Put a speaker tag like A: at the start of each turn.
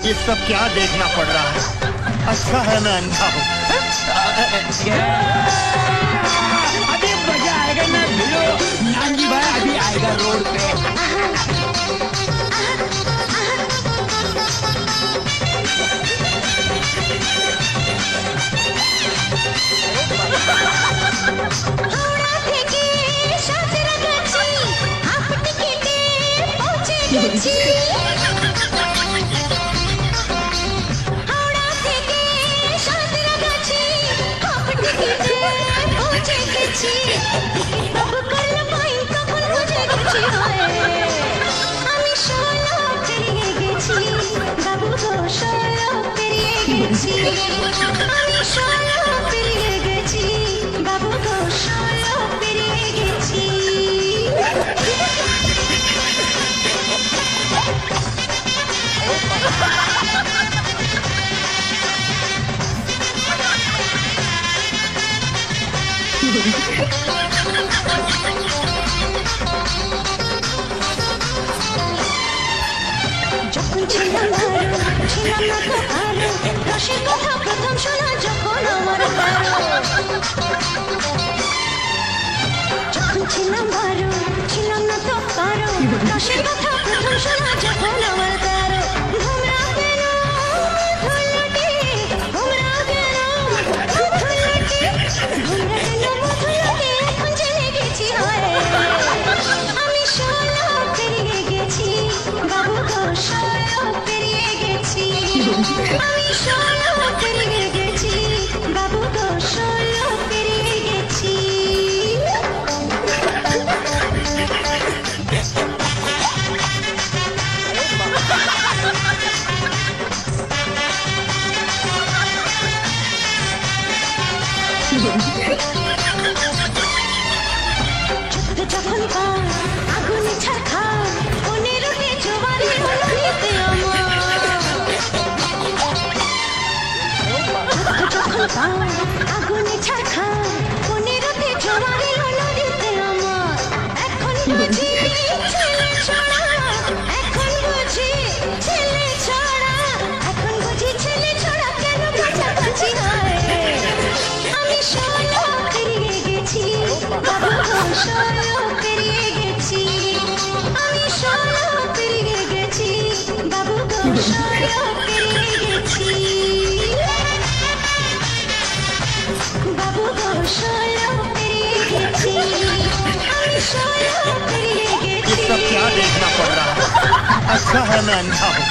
A: ये सब क्या देखना पड़ रहा है? अच्छा है मैं अंधा हूँ।
B: अभी मजा आएगा ना भिड़ो, नानजी भाई अभी आएगा रोड पे।
C: হাওড়া থেকে সাঁতরাগাছি হাফ টিকিটে পৌঁছে গেছি। হাওড়া থেকে সাঁতরাগাছি হাফ টিকিটে পৌঁছে গেছি। টিকিট বাবু করলো ফাইন তখন বুঝে গেছি আমি 16 পেরিয়ে গেছি বাবু গো 16 পেরিয়ে গেছি আমি 16 পেরিয়ে গেছি বাবু গো 16 পেরিয়ে গেছি। যখন ছিলাম ভালো ছিলাম না তো ভালো রসের কথা প্রথম শোনা যখন আমার ভালো যখন ছিলাম ভালো ছিলাম না তো পারো রসের কথা প্রথম শোনা যখন আমার তারো ঘুমরা কেন ধুলটি ঘুমরা কেন ধুলটি ঘুমরা কেন ধুলটি এখন জেনে গেছি হয় আমি 16 পেরিয়ে গেছি বাবু গো 16 পেরিয়ে গেছি আমি 16 পেরিয়ে গেছি বাবু গো 16 পেরিয়ে গেছি। যুদ্ধ যখন পার আগুনে ছারখার 15তে জোয়ারে হলো নিতে আমার যুদ্ধ যখন পার আগুনে ছারখার 15তে জোয়ারে হলো নিতে আমার এখন বুঝি ছেলে ছড়া এখন বুঝি ছেলে ছড়া এখন বুঝি ছেলে ছড়া কেন কাছাকাছি হয় আমি 16 পেরিয়ে গেছি বাবু গো 16 পেরিয়ে গেছি আমি 16 পেরিয়ে গেছি বাবু গো 16 পেরিয়ে গেছি বাবু গো 16 পেরিয়ে গেছি আমি 16 পেরিয়ে
A: ये
C: গেছি।
A: सब क्या देखना पड़ रहा है? अच्छा है मैं अंधा हूँ।